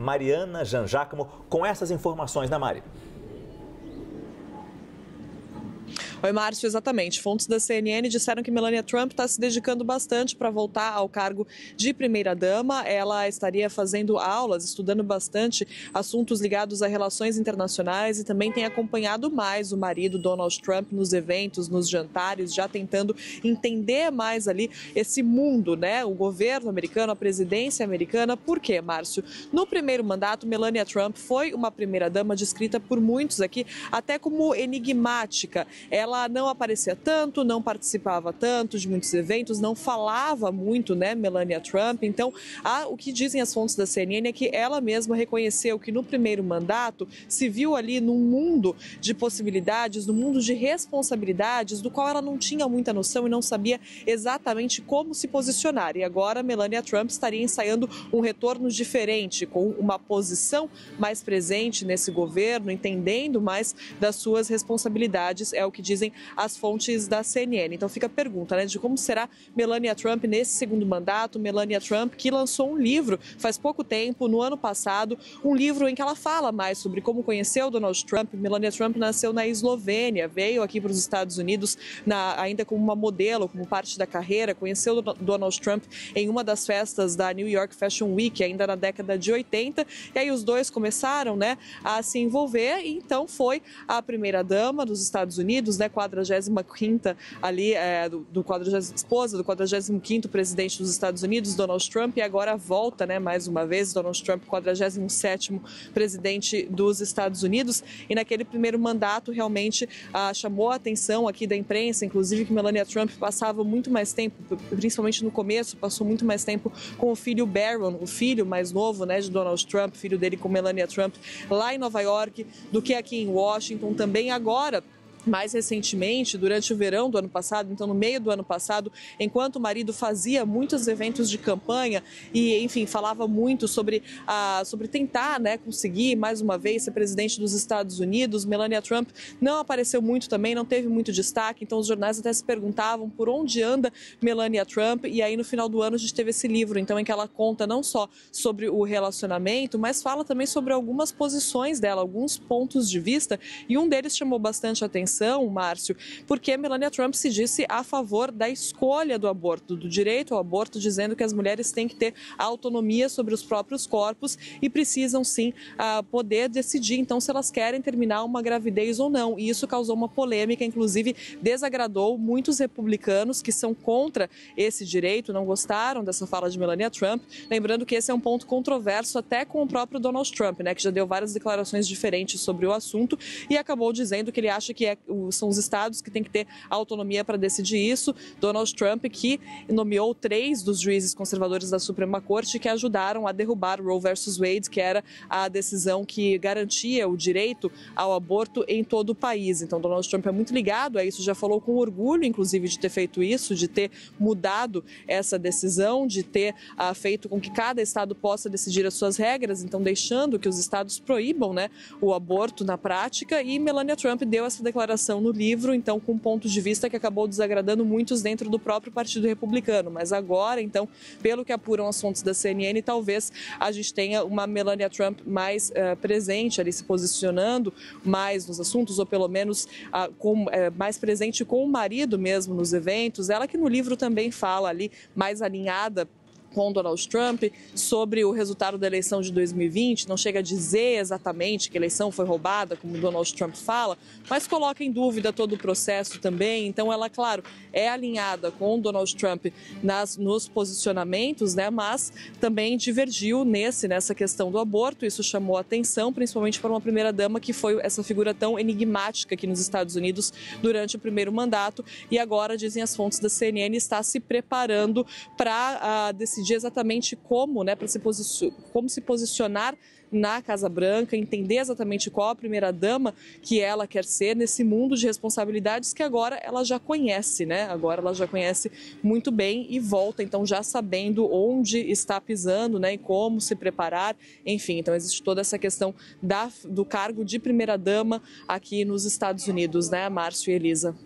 Mariana Jangiacomo com essas informações, né, Mari? Oi, Márcio, exatamente. Fontes da CNN disseram que Melania Trump está se dedicando bastante para voltar ao cargo de primeira-dama. Ela estaria fazendo aulas, estudando bastante assuntos ligados a relações internacionais e também tem acompanhado mais o marido, Donald Trump, nos eventos, nos jantares, já tentando entender mais ali esse mundo, né? O governo americano, a presidência americana. Por quê, Márcio? No primeiro mandato, Melania Trump foi uma primeira-dama descrita por muitos aqui até como enigmática. Ela não aparecia tanto, não participava tanto de muitos eventos, não falava muito, né, Melania Trump. Então, o que dizem as fontes da CNN é que ela mesma reconheceu que no primeiro mandato se viu ali num mundo de possibilidades, num mundo de responsabilidades, do qual ela não tinha muita noção e não sabia exatamente como se posicionar. E agora, Melania Trump estaria ensaiando um retorno diferente, com uma posição mais presente nesse governo, entendendo mais das suas responsabilidades, é o que dizem as fontes da CNN. Então fica a pergunta, né, de como será Melania Trump nesse segundo mandato. Melania Trump, que lançou um livro faz pouco tempo, no ano passado, um livro em que ela fala mais sobre como conheceu Donald Trump. Melania Trump nasceu na Eslovênia, veio aqui para os Estados Unidos ainda como uma modelo, como parte da carreira, conheceu Donald Trump em uma das festas da New York Fashion Week, ainda na década de 80, e aí os dois começaram, né, a se envolver, e então foi a primeira-dama dos Estados Unidos, né, 45ª ali, esposa do 45º presidente dos Estados Unidos, Donald Trump, e agora volta, né, mais uma vez, Donald Trump, 47º presidente dos Estados Unidos. E naquele primeiro mandato realmente chamou a atenção aqui da imprensa, inclusive que Melania Trump passava muito mais tempo, principalmente no começo, passou muito mais tempo com o filho Barron, o filho mais novo, né, de Donald Trump, filho dele com Melania Trump, lá em Nova York, do que aqui em Washington. Também agora, mais recentemente, durante o verão do ano passado, então no meio do ano passado, enquanto o marido fazia muitos eventos de campanha e, enfim, falava muito sobre tentar, né, conseguir mais uma vez ser presidente dos Estados Unidos, Melania Trump não apareceu muito também, não teve muito destaque, então os jornais até se perguntavam por onde anda Melania Trump. E aí no final do ano a gente teve esse livro, então, em que ela conta não só sobre o relacionamento, mas fala também sobre algumas posições dela, alguns pontos de vista, e um deles chamou bastante atenção, Márcio, porque Melania Trump se disse a favor da escolha do aborto, do direito ao aborto, dizendo que as mulheres têm que ter autonomia sobre os próprios corpos e precisam sim poder decidir então se elas querem terminar uma gravidez ou não. E isso causou uma polêmica, inclusive desagradou muitos republicanos que são contra esse direito, não gostaram dessa fala de Melania Trump. Lembrando que esse é um ponto controverso até com o próprio Donald Trump, né, que já deu várias declarações diferentes sobre o assunto e acabou dizendo que ele acha que são os estados que têm que ter autonomia para decidir isso. Donald Trump, que nomeou 3 dos juízes conservadores da Suprema Corte que ajudaram a derrubar Roe versus Wade, que era a decisão que garantia o direito ao aborto em todo o país. Então, Donald Trump é muito ligado a isso, já falou com orgulho, inclusive, de ter feito isso, de ter mudado essa decisão, de ter feito com que cada estado possa decidir as suas regras, então deixando que os estados proíbam, né, o aborto na prática. E Melania Trump deu essa declaração no livro, então, com um ponto de vista que acabou desagradando muitos dentro do próprio Partido Republicano. Mas agora, então, pelo que apuram as fontes da CNN, talvez a gente tenha uma Melania Trump mais presente ali, se posicionando mais nos assuntos, ou pelo menos mais presente com o marido mesmo nos eventos. Ela que no livro também fala ali, mais alinhada com Donald Trump, sobre o resultado da eleição de 2020, não chega a dizer exatamente que a eleição foi roubada, como Donald Trump fala, mas coloca em dúvida todo o processo também. Então ela, claro, é alinhada com Donald Trump nos posicionamentos, né, mas também divergiu nessa questão do aborto. Isso chamou a atenção, principalmente para uma primeira-dama que foi essa figura tão enigmática aqui nos Estados Unidos durante o primeiro mandato, e agora, dizem as fontes da CNN, está se preparando para decidir exatamente como, né, como se posicionar na Casa Branca, entender exatamente qual a primeira-dama que ela quer ser nesse mundo de responsabilidades que agora ela já conhece, né? Agora ela já conhece muito bem e volta, então, já sabendo onde está pisando, né, e como se preparar. Enfim, então existe toda essa questão do cargo de primeira-dama aqui nos Estados Unidos, né, Márcio e Elisa?